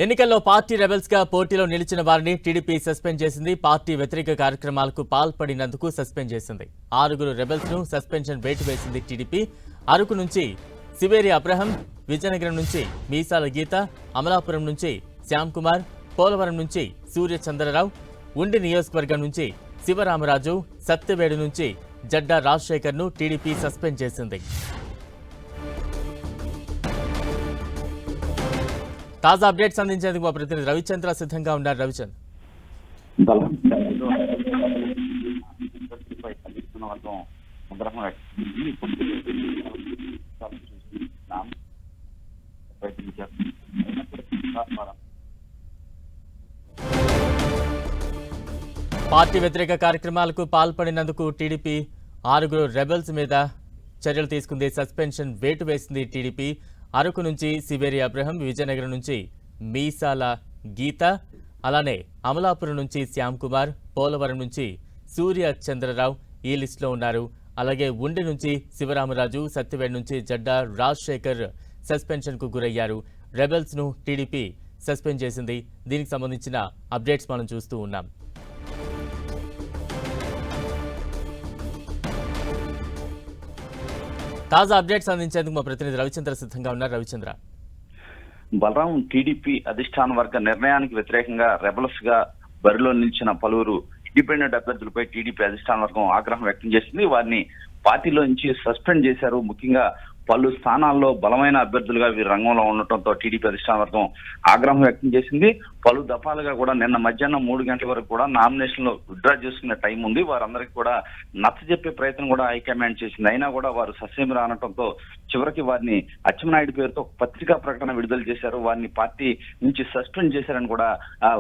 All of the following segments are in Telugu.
ఎన్నికల్లో పార్టీ రెబెల్స్ గా పోటీలో నిలిచిన వారిని టీడీపీ సస్పెండ్ చేసింది. పార్టీ వ్యతిరేక కార్యక్రమాలకు పాల్పడినందుకు సస్పెండ్ చేసింది. 6 రెబెల్స్ ను సస్పెన్షన్ వేటు వేసింది టీడీపీ. అరకు నుంచి సివేరి అబ్రహం, విజయనగరం నుంచి మీసాల గీత, అమలాపురం నుంచి శ్యామ్ కుమార్, పోలవరం నుంచి సూర్య చంద్రరావు, ఉండి నియోజకవర్గం నుంచి శివరామరాజు, సత్యవేడు నుంచి జడ్డా రాజశేఖర్ ను టీడీపీ సస్పెండ్ చేసింది. తాజా అప్డేట్స్ అందించేందుకు మా ప్రతినిధి రవిచంద్ర సిద్ధంగా ఉన్నారు. రవిచంద్ర, పార్టీ వ్యతిరేక కార్యక్రమాలకు పాల్పడినందుకు టీడీపీ 6 రెబెల్స్ మీద చర్యలు తీసుకుంది. సస్పెన్షన్ వేటు వేసింది టీడీపీ. అరకు నుంచి సివేరి అబ్రహం, విజయనగరం నుంచి మీసాల గీత, అలానే అమలాపురం నుంచి శ్యామ్ కుమార్, పోలవరం నుంచి సూర్య చంద్రరావు ఈ లిస్టులో ఉన్నారు. అలాగే ఉండి నుంచి శివరామరాజు, సత్యవేడ్ నుంచి జడ్డా రాజశేఖర్ సస్పెన్షన్ కు గురయ్యారు. రెబెల్స్ ను టీడీపీ సస్పెండ్ చేసింది. దీనికి సంబంధించిన అప్డేట్స్ మనం చూస్తూ ఉన్నాం. తాజా అప్డేట్స్ అందించేందుకు మా ప్రతినిధి రవిచంద్ర సిద్ధంగా ఉన్నారు. రవిచంద్ర, బలరాం, టీడీపీ అధిష్టాన వర్గ నిర్ణయానికి వ్యతిరేకంగా రెబల్స్ గా బరిలో నిలిచిన పలువురు ఇండిపెండెంట్ అభ్యర్థులపై టీడీపీ అధిష్టాన వర్గం ఆగ్రహం వ్యక్తం చేసింది. వారిని పార్టీలో నుంచి సస్పెండ్ చేశారు. ముఖ్యంగా పలు స్థానాల్లో బలమైన అభ్యర్థులుగా వీరు రంగంలో ఉండటంతో టీడీపీ అధిష్టాన వర్గం ఆగ్రహం వ్యక్తం చేసింది. పలు దఫాలుగా కూడా నిన్న మధ్యాహ్నం 3 గంటల వరకు కూడా నామినేషన్లు విత్డ్రా చేసుకునే టైం ఉంది. వారందరికీ కూడా నచ్చజెప్పే ప్రయత్నం కూడా హైకమాండ్ చేసింది. అయినా కూడా వారు సస్యమి రానటంతో చివరికి వారిని అచ్చెన్నాయుడు పేరుతో పత్రికా ప్రకటన విడుదల చేశారు. వారిని పార్టీ నుంచి సస్పెండ్ చేశారని కూడా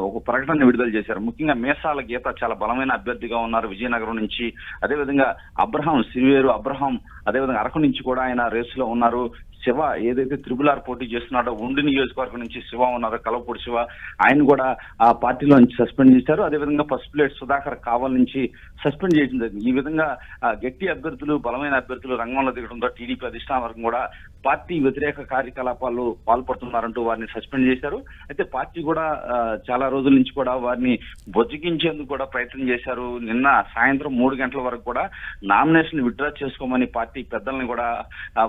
ఒక ప్రకటన విడుదల చేశారు. ముఖ్యంగా మీసాల గీత చాలా బలమైన అభ్యర్థిగా ఉన్నారు విజయనగరం నుంచి. అదేవిధంగా అబ్రహం, సిరివేరు అబ్రహం, అదేవిధంగా అరకు నుంచి కూడా ఆయన రేసులో ఉన్నారు. శివ ఏదైతే త్రిబుల్ పోటీ చేస్తున్నాడో ఉండి నియోజకవర్గం నుంచి శివ ఉన్నారు, కలవపూడి శివ, ఆయన కూడా ఆ పార్టీలో నుంచి సస్పెండ్ చేశారు. అదేవిధంగా ఫస్ట్ ప్లేట్ సుధాకర్ కావల్ నుంచి సస్పెండ్ చేయడం జరిగింది. ఈ విధంగా గట్టి అభ్యర్థులు, బలమైన అభ్యర్థులు రంగంలో దిగడంతో టీడీపీ అధిష్టాన వర్గం కూడా పార్టీ వ్యతిరేక కార్యకలాపాలు పాల్పడుతున్నారంటూ వారిని సస్పెండ్ చేశారు. అయితే పార్టీ కూడా చాలా రోజుల నుంచి కూడా వారిని బొజ్జగించేందుకు కూడా ప్రయత్నం చేశారు. నిన్న సాయంత్రం 3 గంటల వరకు కూడా నామినేషన్ విత్డ్రా చేసుకోమని పార్టీ పెద్దల్ని కూడా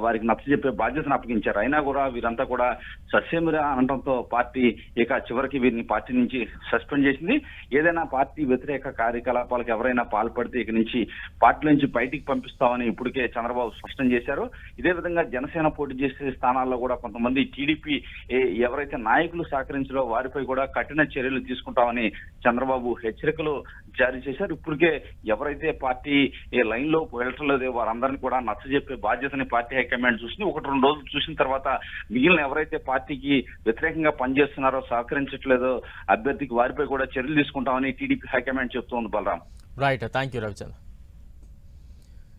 వారికి నచ్చజెప్పే బాధ్యతను అప్పగించారు. అయినా కూడా వీరంతా కూడా సస్యమిరా అనడంతో పార్టీ ఇక చివరికి వీరిని పార్టీ నుంచి సస్పెండ్ చేసింది. ఏదైనా పార్టీ వ్యతిరేక కార్యకలాపాలకు ఎవరైనా పాల్పడితే ఇక నుంచి పార్టీ నుంచి బయటికి పంపిస్తామని ఇప్పటికే చంద్రబాబు స్పష్టం చేశారు. ఇదే విధంగా జనసేన పోటీ చేసే స్థానాల్లో కూడా కొంతమంది టీడీపీ ఎవరైతే నాయకులు సహకరించారో వారిపై కూడా కఠిన చర్యలు తీసుకుంటామని చంద్రబాబు హెచ్చరికలు జారీ చేశారు. ఇప్పటికే ఎవరైతే పార్టీ లైన్ లో వెళ్ళట్లేదో వారందరినీ కూడా నచ్చజెప్పే బాధ్యతని పార్టీ హైకమాండ్ చూసింది. 1-2 రోజులు చూసిన తర్వాత మిగిలిన ఎవరైతే పార్టీకి వ్యతిరేకంగా పనిచేస్తున్నారో, సహకరించట్లేదో అభ్యర్థికి వారిపై కూడా చర్యలు తీసుకుంటామని టీడీపీ హైకమాండ్ చెప్తోంది. Balaram, right, thank you Ravichandra.